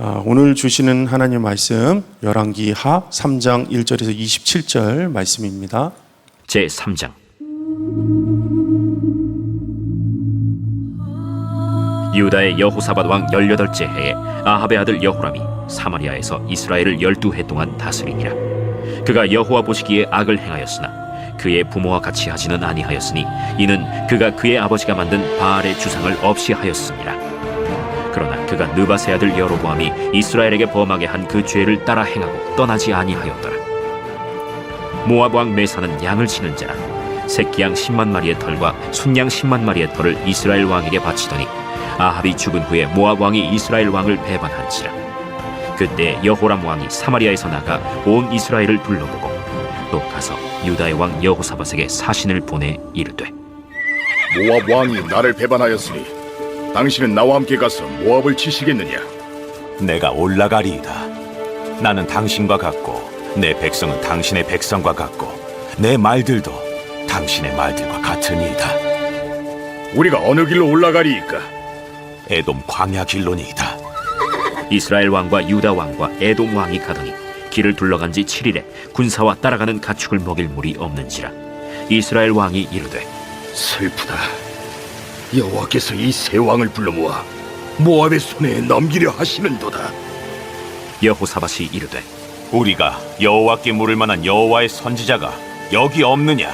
오늘 주시는 하나님 말씀 열왕기하 3장 1절에서 27절 말씀입니다. 제 3장. 유다의 여호사밧 왕 18째 해에 아합의 아들 여호람이 사마리아에서 이스라엘을 12해 동안 다스리니라. 그가 여호와 보시기에 악을 행하였으나 그의 부모와 같이 하지는 아니하였으니 이는 그가 그의 아버지가 만든 바알의 주상을 없이 하였습니다. 그러나 그가 느밧의 아들 여로보암이 이스라엘에게 범하게 한 그 죄를 따라 행하고 떠나지 아니하였더라. 모압 왕 메사는 양을 치는 자라. 새끼양 10만 마리의 털과 순양 10만 마리의 털을 이스라엘 왕에게 바치더니 아합이 죽은 후에 모압 왕이 이스라엘 왕을 배반한지라. 그때 여호람 왕이 사마리아에서 나가 온 이스라엘을 둘러보고 또 가서 유다의 왕 여호사밧에게 사신을 보내 이르되, 모압 왕이 나를 배반하였으니 당신은 나와 함께 가서 모압을 치시겠느냐? 내가 올라가리이다. 나는 당신과 같고 내 백성은 당신의 백성과 같고 내 말들도 당신의 말들과 같으니이다. 우리가 어느 길로 올라가리이까? 에돔 광야 길로니이다. 이스라엘 왕과 유다 왕과 에돔 왕이 가더니 길을 둘러간 지 7일에 군사와 따라가는 가축을 먹일 물이 없는지라. 이스라엘 왕이 이르되, 슬프다. 여호와께서 이 세 왕을 불러 모아 모압의 손에 넘기려 하시는도다. 여호사밧이 이르되, 우리가 여호와께 물을 만한 여호와의 선지자가 여기 없느냐?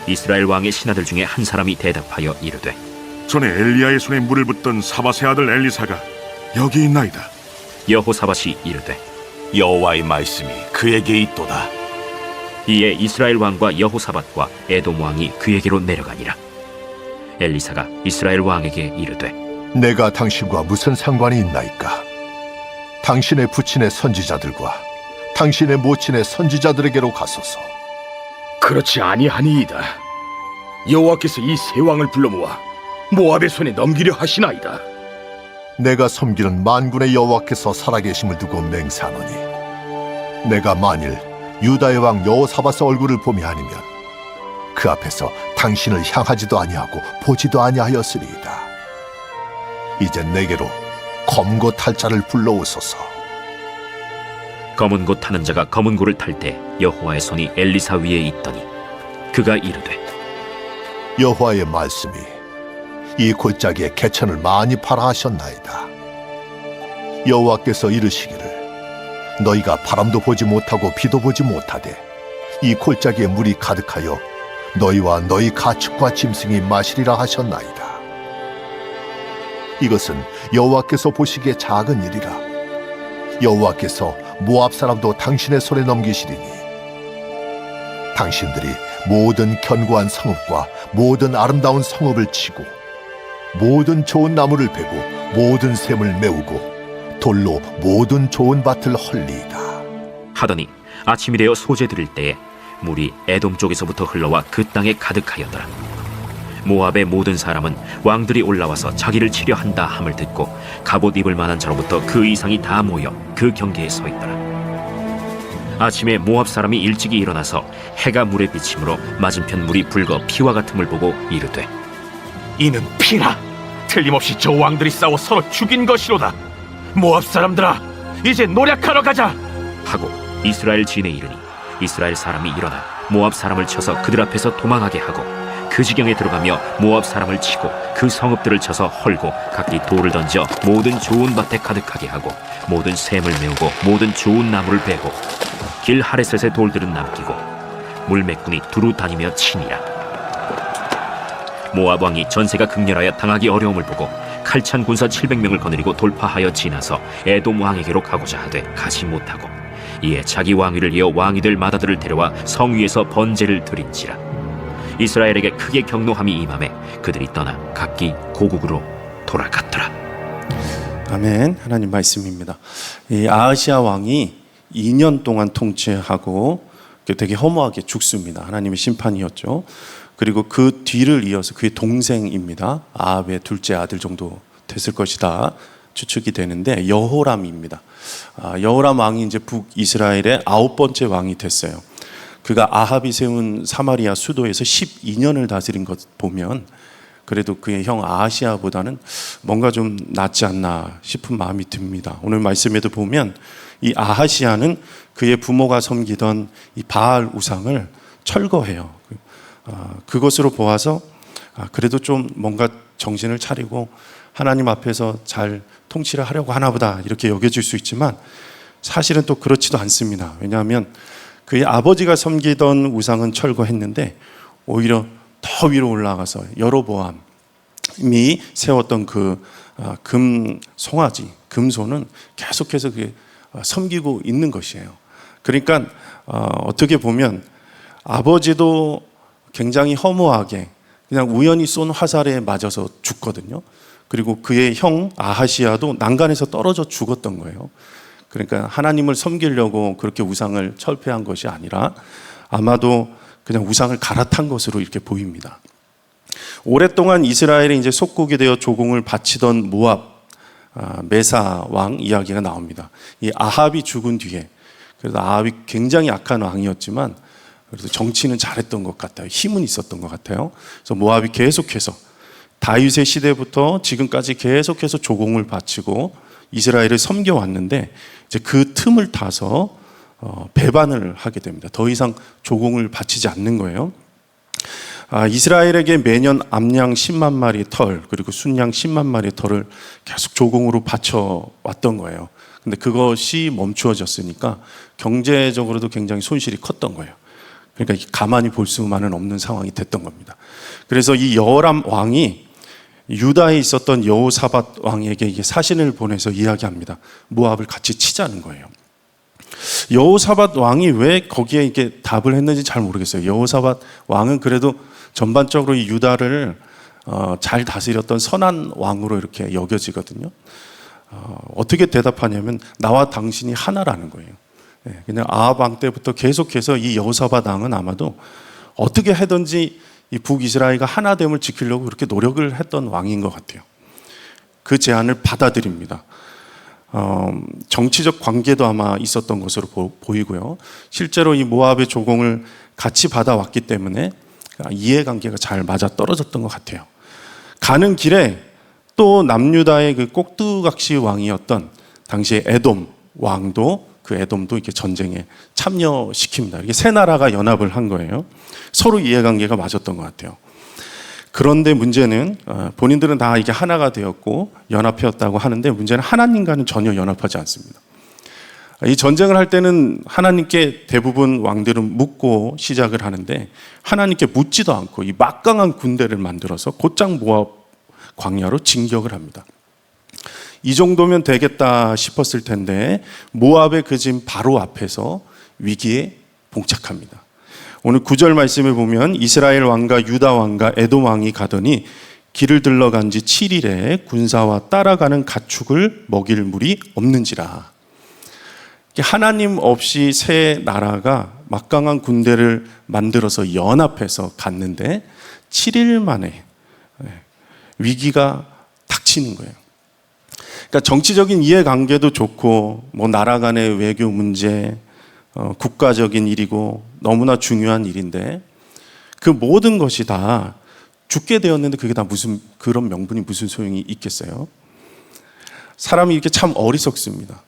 이스라엘 왕의 신하들 중에 한 사람이 대답하여 이르되, 전에 엘리야의 손에 물을 붓던 사밧의 아들 엘리사가 여기 있나이다. 여호사밧이 이르되, 여호와의 말씀이 그에게 있도다. 이에 이스라엘 왕과 여호사밧과 에돔 왕이 그에게로 내려가니라. 엘리사가 이스라엘 왕에게 이르되, 내가 당신과 무슨 상관이 있나이까? 당신의 부친의 선지자들과 당신의 모친의 선지자들에게로 가소서. 그렇지 아니하니이다. 여호와께서 이 세 왕을 불러 모아 모압의 손에 넘기려 하시나이다. 내가 섬기는 만군의 여호와께서 살아계심을 두고 맹세하노니 내가 만일 유다의 왕 여호사밧의 얼굴을 봄이 아니면 그 앞에서 당신을 향하지도 아니하고 보지도 아니하였으리이다. 이제 내게로 검고 탈 자를 불러오소서. 검은 고 타는 자가 검은 고를 탈 때 여호와의 손이 엘리사 위에 있더니 그가 이르되, 여호와의 말씀이 이 골짜기에 개천을 많이 팔아 하셨나이다. 여호와께서 이르시기를 너희가 바람도 보지 못하고 비도 보지 못하되 이 골짜기에 물이 가득하여 너희와 너희 가축과 짐승이 마시리라 하셨나이다. 이것은 여호와께서 보시기에 작은 일이라. 여호와께서 모압 사람도 당신의 손에 넘기시리니 당신들이 모든 견고한 성읍과 모든 아름다운 성읍을 치고 모든 좋은 나무를 베고 모든 샘을 메우고 돌로 모든 좋은 밭을 헐리이다. 하더니 아침이 되어 소재 드릴 때에 물이 에돔 쪽에서부터 흘러와 그 땅에 가득하였더라. 모압의 모든 사람은 왕들이 올라와서 자기를 치려 한다 함을 듣고 갑옷 입을 만한 자로부터 그 이상이 다 모여 그 경계에 서 있더라. 아침에 모압 사람이 일찍이 일어나서 해가 물에 비침으로 맞은편 물이 붉어 피와 같음을 보고 이르되, 이는 피라. 틀림없이 저 왕들이 싸워 서로 죽인 것이로다. 모압 사람들아, 이제 노력하러 가자. 하고 이스라엘 진에 이르니 이스라엘 사람이 일어나 모압 사람을 쳐서 그들 앞에서 도망하게 하고 그 지경에 들어가며 모압 사람을 치고 그 성읍들을 쳐서 헐고 각기 돌을 던져 모든 좋은 밭에 가득하게 하고 모든 샘을 메우고 모든 좋은 나무를 베고 길 하레셋의 돌들은 남기고 물매꾼이 두루 다니며 치니라. 모압 왕이 전세가 극렬하여 당하기 어려움을 보고 칼찬 군사 700명을 거느리고 돌파하여 지나서 에돔 왕에게로 가고자 하되 가지 못하고 이에 자기 왕위를 이어 왕이 될 맏아들을 데려와 성 위에서 번제를 드린지라. 이스라엘에게 크게 경노함이 임하매 그들이 떠나 각기 고국으로 돌아갔더라. 아멘. 하나님 말씀입니다. 이 아하시아 왕이 2년 동안 통치하고 되게 허무하게 죽습니다. 하나님의 심판이었죠. 그리고 그 뒤를 이어서 그의 동생입니다. 아합의 둘째 아들 정도 됐을 것이다 추측이 되는데 여호람입니다. 여호람 왕이 이제 북이스라엘의 9번째 왕이 됐어요. 그가 아합이 세운 사마리아 수도에서 12년을 다스린 것 보면 그래도 그의 형 아하시아보다는 뭔가 좀 낫지 않나 싶은 마음이 듭니다. 오늘 말씀에도 보면 이 아하시아는 그의 부모가 섬기던 이 바알 우상을 철거해요. 그것으로 보아서 그래도 좀 뭔가 정신을 차리고 하나님 앞에서 잘 통치를 하려고 하나 보다 이렇게 여겨질 수 있지만 사실은 또 그렇지도 않습니다. 왜냐하면 그의 아버지가 섬기던 우상은 철거했는데 오히려 더 위로 올라가서 여로보암이 세웠던 그 금 송아지, 금소는 계속해서 그게 섬기고 있는 것이에요. 그러니까 어떻게 보면 아버지도 굉장히 허무하게 그냥 우연히 쏜 화살에 맞아서 죽거든요. 그리고 그의 형 아하시아도 난간에서 떨어져 죽었던 거예요. 그러니까 하나님을 섬기려고 그렇게 우상을 철폐한 것이 아니라 아마도 그냥 우상을 갈아탄 것으로 이렇게 보입니다. 오랫동안 이스라엘이 이제 속국이 되어 조공을 바치던 모압 메사 왕 이야기가 나옵니다. 이 아합이 죽은 뒤에, 그래도 아합이 굉장히 악한 왕이었지만 그래도 정치는 잘했던 것 같아요. 힘은 있었던 것 같아요. 그래서 모압이 계속해서 다윗의 시대부터 지금까지 계속해서 조공을 바치고 이스라엘을 섬겨왔는데 이제 그 틈을 타서 배반을 하게 됩니다. 더 이상 조공을 바치지 않는 거예요. 이스라엘에게 매년 암양 10만 마리의 털 그리고 순양 10만 마리의 털을 계속 조공으로 바쳐왔던 거예요. 근데 그것이 멈추어졌으니까 경제적으로도 굉장히 손실이 컸던 거예요. 그러니까 가만히 볼 수만은 없는 상황이 됐던 겁니다. 그래서 이 여호람 왕이 유다에 있었던 여호사밧 왕에게 이게 사신을 보내서 이야기합니다. 모압을 같이 치자는 거예요. 여호사밧 왕이 왜 거기에 이렇게 답을 했는지 잘 모르겠어요. 여호사밧 왕은 그래도 전반적으로 이 유다를 잘 다스렸던 선한 왕으로 이렇게 여겨지거든요. 어떻게 대답하냐면 나와 당신이 하나라는 거예요. 그냥 아합 왕 때부터 계속해서 이 여호사밧 왕은 아마도 어떻게 하든지 이 북이스라엘과 하나됨을 지키려고 그렇게 노력을 했던 왕인 것 같아요. 그 제안을 받아들입니다. 정치적 관계도 아마 있었던 것으로 보이고요. 실제로 이 모압의 조공을 같이 받아왔기 때문에 이해관계가 잘 맞아 떨어졌던 것 같아요. 가는 길에 또 남유다의 그 꼭두각시 왕이었던 당시에 에돔 왕도 그 에돔도 이렇게 전쟁에 참여시킵니다. 이게 세 나라가 연합을 한 거예요. 서로 이해관계가 맞았던 것 같아요. 그런데 문제는 본인들은 다 이게 하나가 되었고 연합되었다고 하는데 문제는 하나님과는 전혀 연합하지 않습니다. 이 전쟁을 할 때는 하나님께 대부분 왕들은 묻고 시작을 하는데 하나님께 묻지도 않고 이 막강한 군대를 만들어서 곧장 모압 광야로 진격을 합니다. 이 정도면 되겠다 싶었을 텐데 모압의 그 진 바로 앞에서 위기에 봉착합니다. 오늘 9절 말씀을 보면 이스라엘 왕과 유다 왕과 에돔 왕이 가더니 길을 들러간 지 7일에 군사와 따라가는 가축을 먹일 물이 없는지라. 하나님 없이 세 나라가 막강한 군대를 만들어서 연합해서 갔는데 7일 만에 위기가 닥치는 거예요. 그러니까 정치적인 이해관계도 좋고 뭐 나라 간의 외교 문제, 국가적인 일이고 너무나 중요한 일인데 그 모든 것이 다 죽게 되었는데 그게 다 무슨 그런 명분이 무슨 소용이 있겠어요? 사람이 이렇게 참 어리석습니다.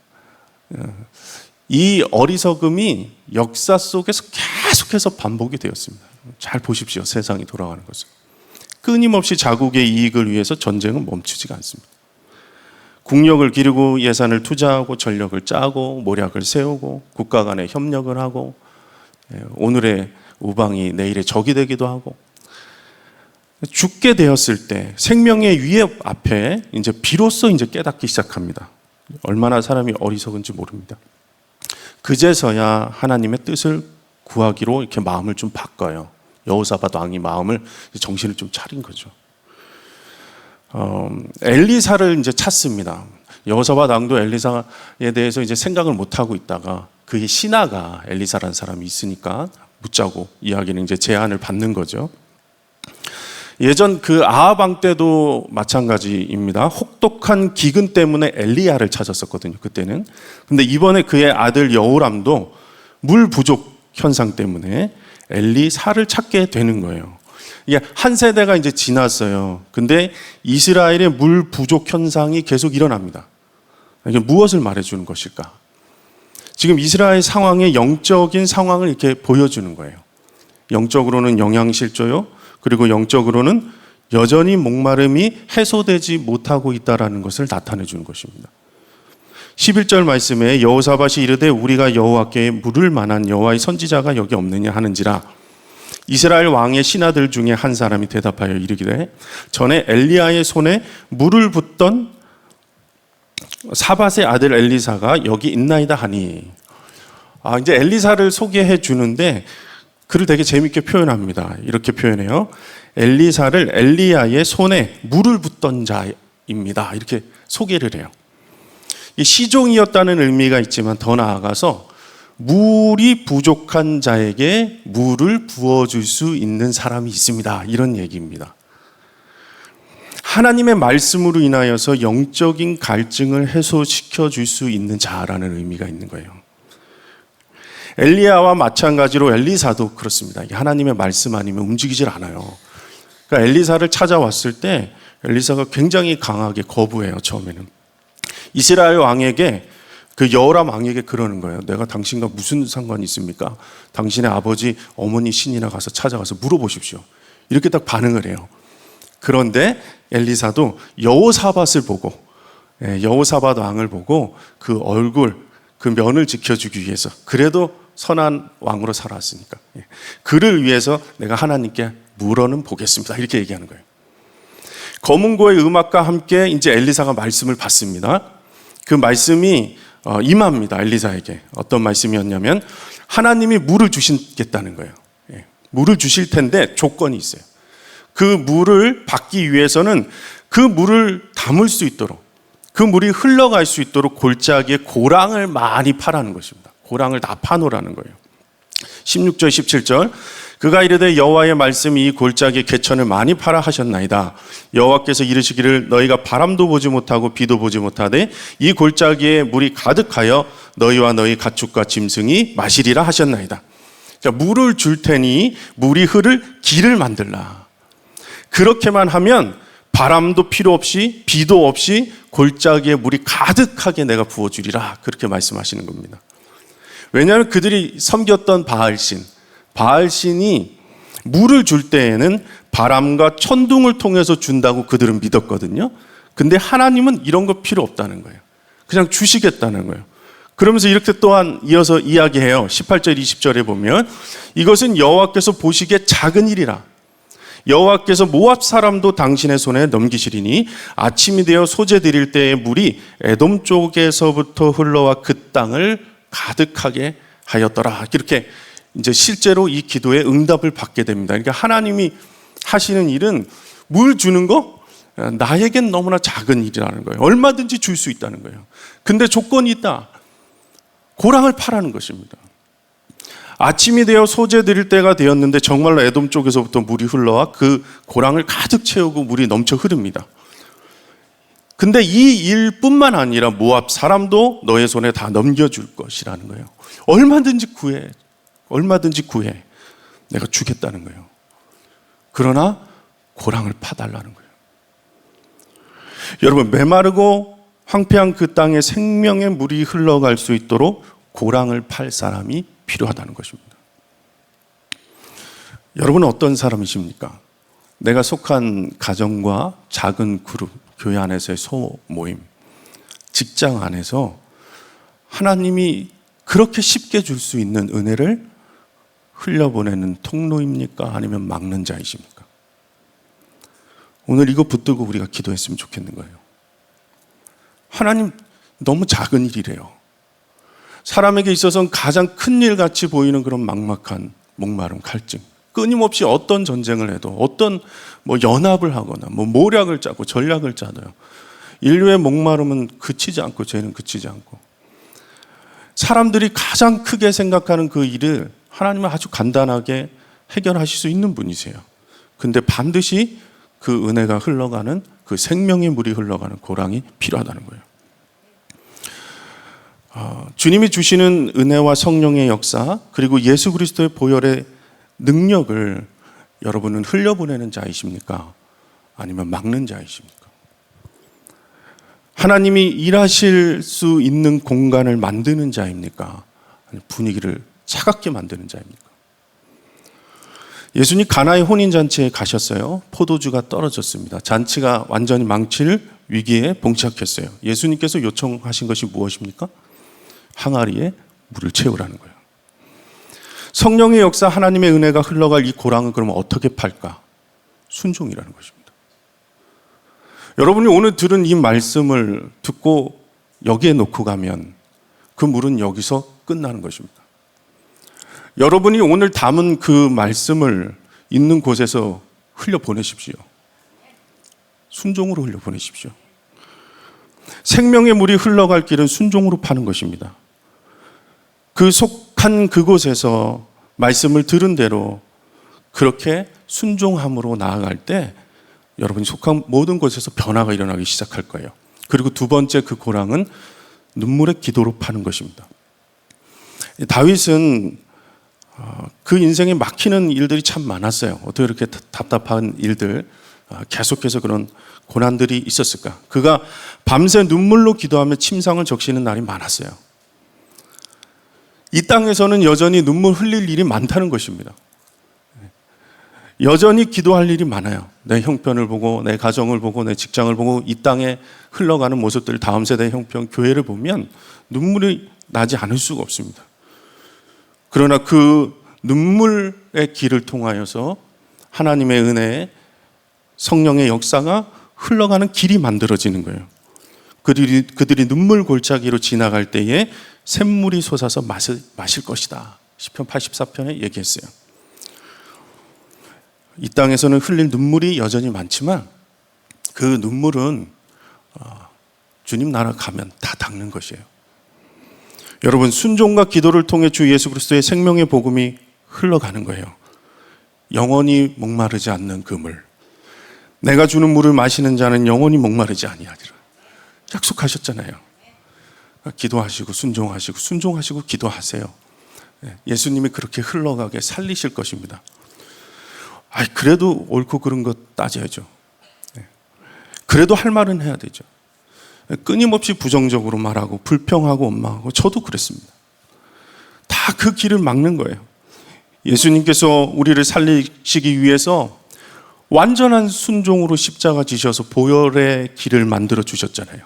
이 어리석음이 역사 속에서 계속해서 반복이 되었습니다. 잘 보십시오. 세상이 돌아가는 것을. 끊임없이 자국의 이익을 위해서 전쟁은 멈추지가 않습니다. 국력을 기르고 예산을 투자하고 전력을 짜고 모략을 세우고 국가 간에 협력을 하고 오늘의 우방이 내일의 적이 되기도 하고 죽게 되었을 때 생명의 위협 앞에 이제 비로소 이제 깨닫기 시작합니다. 얼마나 사람이 어리석은지 모릅니다. 그제서야 하나님의 뜻을 구하기로 이렇게 마음을 좀 바꿔요. 여호사밧 왕이 마음을 정신을 좀 차린 거죠. 엘리사를 이제 찾습니다. 여호사밧 왕도 엘리사에 대해서 이제 생각을 못 하고 있다가 그의 신하가 엘리사라는 사람이 있으니까 묻자고 이야기는 이제 제안을 받는 거죠. 예전 그 아합 왕 때도 마찬가지입니다. 혹독한 기근 때문에 엘리야를 찾았었거든요. 그때는. 근데 이번에 그의 아들 여호람도 물 부족 현상 때문에 엘리사를 찾게 되는 거예요. 이게 한 세대가 이제 지났어요. 근데 이스라엘의 물 부족 현상이 계속 일어납니다. 이게 무엇을 말해주는 것일까? 지금 이스라엘 상황의 영적인 상황을 이렇게 보여주는 거예요. 영적으로는 영양실조요. 그리고 영적으로는 여전히 목마름이 해소되지 못하고 있다는 것을 나타내 주는 것입니다. 11절 말씀에 여호사밧이 이르되 우리가 여호와께 물을 만한 여호와의 선지자가 여기 없느냐 하는지라 이스라엘 왕의 신하들 중에 한 사람이 대답하여 이르기를 전에 엘리야의 손에 물을 붓던 사밧의 아들 엘리사가 여기 있나이다 하니 이제 엘리사를 소개해 주는데 글을 되게 재밌게 표현합니다. 이렇게 표현해요. 엘리사를 엘리야의 손에 물을 붓던 자입니다. 이렇게 소개를 해요. 시종이었다는 의미가 있지만 더 나아가서 물이 부족한 자에게 물을 부어줄 수 있는 사람이 있습니다. 이런 얘기입니다. 하나님의 말씀으로 인하여서 영적인 갈증을 해소시켜 줄 수 있는 자라는 의미가 있는 거예요. 엘리야와 마찬가지로 엘리사도 그렇습니다. 하나님의 말씀 아니면 움직이질 않아요. 그러니까 엘리사를 찾아왔을 때 엘리사가 굉장히 강하게 거부해요. 처음에는 이스라엘 왕에게 그 여호람 왕에게 그러는 거예요. 내가 당신과 무슨 상관이 있습니까? 당신의 아버지 어머니 신이나 가서 찾아가서 물어보십시오. 이렇게 딱 반응을 해요. 그런데 엘리사도 여호사밧을 보고 여호사밧 왕을 보고 그 얼굴 그 면을 지켜주기 위해서 그래도 선한 왕으로 살아왔으니까 그를 위해서 내가 하나님께 물어는 보겠습니다. 이렇게 얘기하는 거예요. 검은고의 음악과 함께 이제 엘리사가 말씀을 받습니다. 그 말씀이 임합니다. 엘리사에게 어떤 말씀이었냐면 하나님이 물을 주시겠다는 거예요. 물을 주실 텐데 조건이 있어요. 그 물을 받기 위해서는 그 물을 담을 수 있도록 그 물이 흘러갈 수 있도록 골짜기에 고랑을 많이 파라는 것입니다. 고랑을 다 파놓으라는 거예요. 16절 17절 그가 이르되 여호와의 말씀이 이 골짜기에 개천을 많이 파라 하셨나이다. 여호와께서 이르시기를 너희가 바람도 보지 못하고 비도 보지 못하되 이 골짜기에 물이 가득하여 너희와 너희 가축과 짐승이 마시리라 하셨나이다. 자, 물을 줄 테니 물이 흐를 길을 만들라. 그렇게만 하면 바람도 필요 없이 비도 없이 골짜기에 물이 가득하게 내가 부어주리라. 그렇게 말씀하시는 겁니다. 왜냐하면 그들이 섬겼던 바알신이 물을 줄 때에는 바람과 천둥을 통해서 준다고 그들은 믿었거든요. 근데 하나님은 이런 거 필요 없다는 거예요. 그냥 주시겠다는 거예요. 그러면서 이렇게 또한 이어서 이야기해요. 18절 20절에 보면 이것은 여호와께서 보시기에 작은 일이라. 여호와께서 모압 사람도 당신의 손에 넘기시리니 아침이 되어 소재 드릴 때의 물이 에돔 쪽에서부터 흘러와 그 땅을 가득하게 하였더라. 이렇게 이제 실제로 이 기도에 응답을 받게 됩니다. 그러니까 하나님이 하시는 일은 물 주는 거 나에겐 너무나 작은 일이라는 거예요. 얼마든지 줄 수 있다는 거예요. 근데 조건이 있다. 고랑을 파라는 것입니다. 아침이 되어 소재 드릴 때가 되었는데 정말로 에돔 쪽에서부터 물이 흘러와 그 고랑을 가득 채우고 물이 넘쳐 흐릅니다. 근데 이 일뿐만 아니라 모압 사람도 너의 손에 다 넘겨줄 것이라는 거예요. 얼마든지 구해. 내가 주겠다는 거예요. 그러나 고랑을 파달라는 거예요. 여러분, 메마르고 황폐한 그 땅에 생명의 물이 흘러갈 수 있도록 고랑을 팔 사람이 필요하다는 것입니다. 여러분은 어떤 사람이십니까? 내가 속한 가정과 작은 그룹, 교회 안에서의 소모임, 직장 안에서 하나님이 그렇게 쉽게 줄 수 있는 은혜를 흘려보내는 통로입니까? 아니면 막는 자이십니까? 오늘 이거 붙들고 우리가 기도했으면 좋겠는 거예요. 하나님, 너무 작은 일이래요. 사람에게 있어서는 가장 큰 일 같이 보이는 그런 막막한 목마름, 갈증. 끊임없이 어떤 전쟁을 해도 어떤 연합을 하거나 모략을 짜고 전략을 짜도요. 인류의 목마름은 그치지 않고 죄는 그치지 않고 사람들이 가장 크게 생각하는 그 일을 하나님은 아주 간단하게 해결하실 수 있는 분이세요. 근데 반드시 그 은혜가 흘러가는 그 생명의 물이 흘러가는 고랑이 필요하다는 거예요. 주님이 주시는 은혜와 성령의 역사 그리고 예수 그리스도의 보혈의 능력을 여러분은 흘려보내는 자이십니까? 아니면 막는 자이십니까? 하나님이 일하실 수 있는 공간을 만드는 자입니까? 아니면 분위기를 차갑게 만드는 자입니까? 예수님 가나의 혼인잔치에 가셨어요. 포도주가 떨어졌습니다. 잔치가 완전히 망칠 위기에 봉착했어요. 예수님께서 요청하신 것이 무엇입니까? 항아리에 물을 채우라는 거예요. 성령의 역사, 하나님의 은혜가 흘러갈 이 고랑은 그러면 어떻게 팔까? 순종이라는 것입니다. 여러분이 오늘 들은 이 말씀을 듣고 여기에 놓고 가면 그 물은 여기서 끝나는 것입니다. 여러분이 오늘 담은 그 말씀을 있는 곳에서 흘려보내십시오. 순종으로 흘려보내십시오. 생명의 물이 흘러갈 길은 순종으로 파는 것입니다. 그 속한 그곳에서 말씀을 들은 대로 그렇게 순종함으로 나아갈 때 여러분이 속한 모든 곳에서 변화가 일어나기 시작할 거예요. 그리고 두 번째 그 고랑은 눈물의 기도로 파는 것입니다. 다윗은 그 인생에 막히는 일들이 참 많았어요. 어떻게 이렇게 답답한 일들, 계속해서 그런 고난들이 있었을까? 그가 밤새 눈물로 기도하며 침상을 적시는 날이 많았어요. 이 땅에서는 여전히 눈물 흘릴 일이 많다는 것입니다. 여전히 기도할 일이 많아요. 내 형편을 보고, 내 가정을 보고, 내 직장을 보고, 이 땅에 흘러가는 모습들, 다음 세대 형편, 교회를 보면 눈물이 나지 않을 수가 없습니다. 그러나 그 눈물의 길을 통하여서 하나님의 은혜에 성령의 역사가 흘러가는 길이 만들어지는 거예요. 그들이 눈물 골짜기로 지나갈 때에 샘물이 솟아서 마실 것이다. 시편 84편에 얘기했어요. 이 땅에서는 흘릴 눈물이 여전히 많지만 그 눈물은 주님 나라 가면 다 닦는 것이에요. 여러분, 순종과 기도를 통해 주 예수 그리스도의 생명의 복음이 흘러가는 거예요. 영원히 목마르지 않는 그 물. 내가 주는 물을 마시는 자는 영원히 목마르지 아니하리라. 약속하셨잖아요. 기도하시고 순종하시고 기도하세요. 예수님이 그렇게 흘러가게 살리실 것입니다. 그래도 옳고 그른 것 따져야죠. 그래도 할 말은 해야 되죠. 끊임없이 부정적으로 말하고 불평하고 원망하고 저도 그랬습니다. 다 그 길을 막는 거예요. 예수님께서 우리를 살리시기 위해서 완전한 순종으로 십자가 지셔서 보혈의 길을 만들어 주셨잖아요.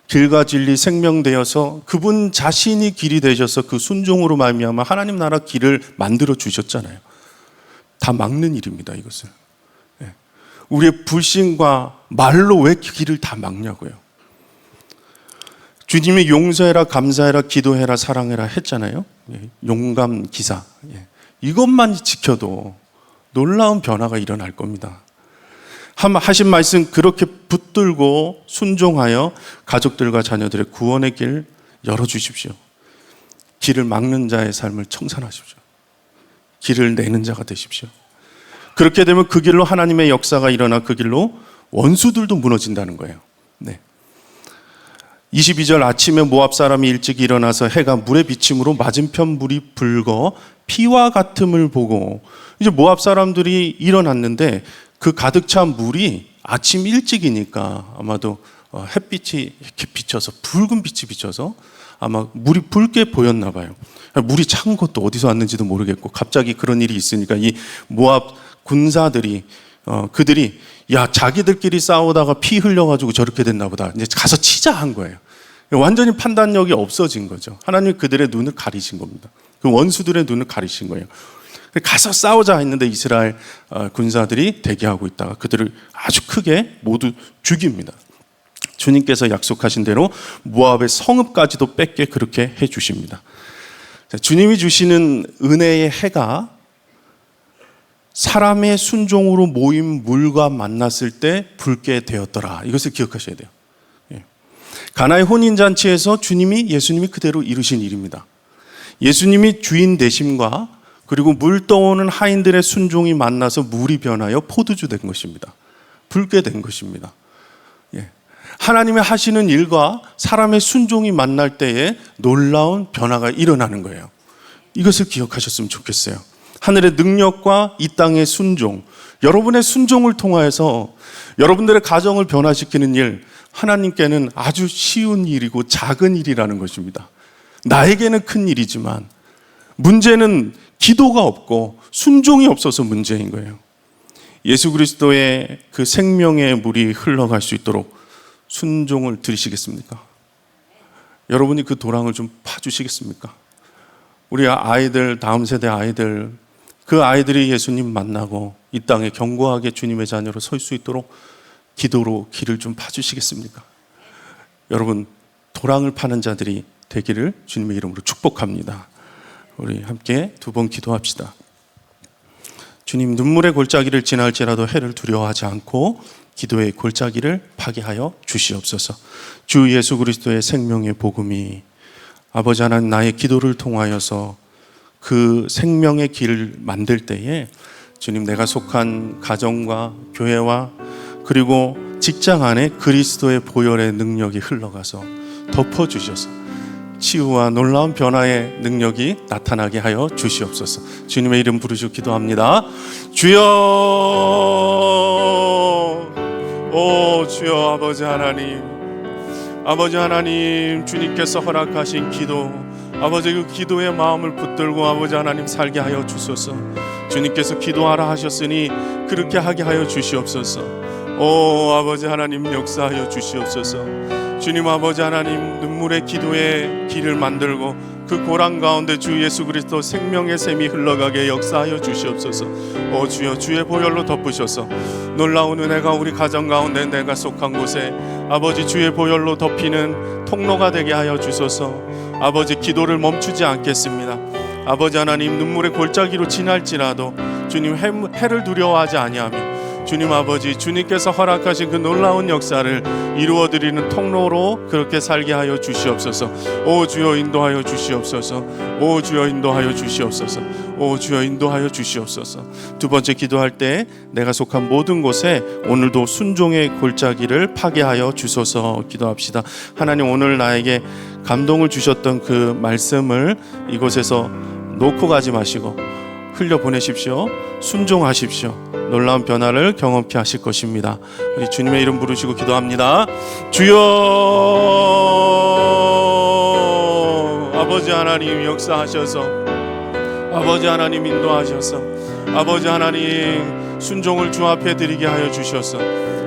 길과 진리 생명 되어서 그분 자신이 길이 되셔서 그 순종으로 말미암아 하나님 나라 길을 만들어 주셨잖아요. 다 막는 일입니다, 이것은. 우리의 불신과 말로 왜 길을 다 막냐고요. 주님이 용서해라, 감사해라, 기도해라, 사랑해라 했잖아요. 용감 기사. 이것만 지켜도 놀라운 변화가 일어날 겁니다. 하신 말씀 그렇게 붙들고 순종하여 가족들과 자녀들의 구원의 길 열어주십시오. 길을 막는 자의 삶을 청산하십시오. 길을 내는 자가 되십시오. 그렇게 되면 그 길로 하나님의 역사가 일어나 그 길로 원수들도 무너진다는 거예요. 22절 아침에 모압 사람이 일찍 일어나서 해가 물의 비침으로 맞은편 물이 붉어 피와 같음을 보고, 이제 모압 사람들이 일어났는데 그 가득 찬 물이 아침 일찍이니까 아마도 햇빛이 이렇게 비쳐서, 붉은 빛이 비쳐서 아마 물이 붉게 보였나 봐요. 물이 찬 것도 어디서 왔는지도 모르겠고 갑자기 그런 일이 있으니까 이 모압 군사들이 그들이 자기들끼리 싸우다가 피 흘려가지고 저렇게 됐나 보다, 이제 가서 치자 한 거예요. 완전히 판단력이 없어진 거죠. 하나님 그들의 눈을 가리신 겁니다. 그 원수들의 눈을 가리신 거예요. 가서 싸우자 했는데 이스라엘 군사들이 대기하고 있다가 그들을 아주 크게 모두 죽입니다. 주님께서 약속하신 대로 모압의 성읍까지도 뺏게 그렇게 해주십니다. 주님이 주시는 은혜의 해가 사람의 순종으로 모인 물과 만났을 때 붉게 되었더라. 이것을 기억하셔야 돼요. 가나의 혼인잔치에서 예수님이 그대로 이루신 일입니다. 예수님이 주인 되심과 그리고 물 떠오는 하인들의 순종이 만나서 물이 변하여 포도주 된 것입니다. 붉게 된 것입니다. 하나님의 하시는 일과 사람의 순종이 만날 때에 놀라운 변화가 일어나는 거예요. 이것을 기억하셨으면 좋겠어요. 하늘의 능력과 이 땅의 순종, 여러분의 순종을 통하여서 여러분들의 가정을 변화시키는 일, 하나님께는 아주 쉬운 일이고 작은 일이라는 것입니다. 나에게는 큰 일이지만 문제는 기도가 없고 순종이 없어서 문제인 거예요. 예수 그리스도의 그 생명의 물이 흘러갈 수 있도록 순종을 들이시겠습니까? 여러분이 그 도랑을 좀 파주시겠습니까? 우리 아이들, 다음 세대 아이들, 그 아이들이 예수님 만나고 이 땅에 견고하게 주님의 자녀로 설 수 있도록 기도로 길을 좀 파주시겠습니까? 여러분, 도랑을 파는 자들이 되기를 주님의 이름으로 축복합니다. 우리 함께 두 번 기도합시다. 주님, 눈물의 골짜기를 지날지라도 해를 두려워하지 않고 기도의 골짜기를 파괴하여 주시옵소서. 주 예수 그리스도의 생명의 복음이 아버지 하나님 나의 기도를 통하여서 그 생명의 길을 만들 때에 주님, 내가 속한 가정과 교회와 그리고 직장 안에 그리스도의 보혈의 능력이 흘러가서 덮어주셔서 치유와 놀라운 변화의 능력이 나타나게 하여 주시옵소서. 주님의 이름 부르시고 기도합니다. 주여, 오 주여, 아버지 하나님, 아버지 하나님, 주님께서 허락하신 기도, 아버지 그 기도의 마음을 붙들고 아버지 하나님 살게 하여 주소서. 주님께서 기도하라 하셨으니 그렇게 하게 하여 주시옵소서. 오 아버지 하나님, 역사하여 주시옵소서. 주님 아버지 하나님, 눈물의 기도의 길을 만들고 그 고랑 가운데 주 예수 그리스도 생명의 샘이 흘러가게 역사하여 주시옵소서. 오 주여, 주의 보혈로 덮으셔서 놀라운 은혜가 우리 가정 가운데, 내가 속한 곳에 아버지 주의 보혈로 덮이는 통로가 되게 하여 주소서. 아버지, 기도를 멈추지 않겠습니다. 아버지 하나님, 눈물의 골짜기로 지날지라도 주님 해를 두려워하지 아니하며 주님 아버지, 주님께서 허락하신 그 놀라운 역사를 이루어드리는 통로로 그렇게 살게 하여 주시옵소서. 오 주여, 인도하여 주시옵소서. 오 주여, 인도하여 주시옵소서. 오 주여, 인도하여 주시옵소서. 두 번째 기도할 때 내가 속한 모든 곳에 오늘도 순종의 골짜기를 파괴하여 주소서. 기도합시다. 하나님, 오늘 나에게 감동을 주셨던 그 말씀을 이곳에서 놓고 가지 마시고 흘려보내십시오. 순종하십시오. 놀라운 변화를 경험케 하실 것입니다. 우리 주님의 이름 부르시고 기도합니다. 주여, 아버지 하나님 역사하셔서, 아버지 하나님 인도하셔서, 아버지 하나님 순종을 주 앞에 드리게 하여 주셔서,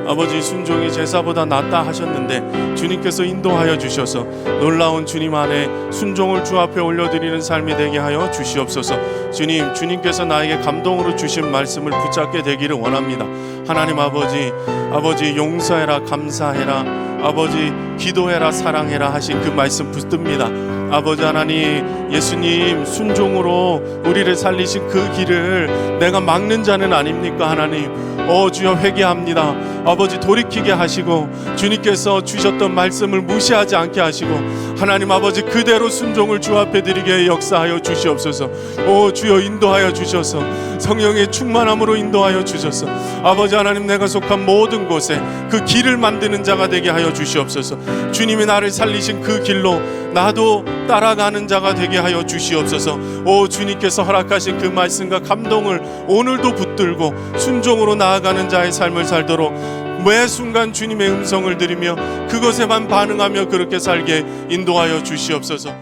아버지 순종이 제사보다 낫다 하셨는데 주님께서 인도하여 주셔서 놀라운 주님 안에 순종을 주 앞에 올려드리는 삶이 되게 하여 주시옵소서. 주님, 주님께서 나에게 감동으로 주신 말씀을 붙잡게 되기를 원합니다. 하나님 아버지, 아버지 용서해라, 감사해라, 아버지 기도해라, 사랑해라 하신 그 말씀 붙듭니다. 아버지 하나님, 예수님 순종으로 우리를 살리신 그 길을 내가 막는 자는 아닙니까? 하나님, 주여 회개합니다. 아버지, 돌이키게 하시고 주님께서 주셨던 말씀을 무시하지 않게 하시고 하나님 아버지, 그대로 순종을 주 앞에 드리게 역사하여 주시옵소서. 주여, 인도하여 주셔서 성령의 충만함으로 인도하여 주셔서 아버지 하나님, 내가 속한 모든 곳에 그 길을 만드는 자가 되게 하여 주시옵소서. 주님이 나를 살리신 그 길로 나도 따라가는 자가 되게 하여 주시옵소서. 주님께서 허락하신 그 말씀과 감동을 오늘도 붙들고 순종으로 나아가는 자의 삶을 살도록 매 순간 주님의 음성을 들으며 그것에만 반응하며 그렇게 살게 인도하여 주시옵소서.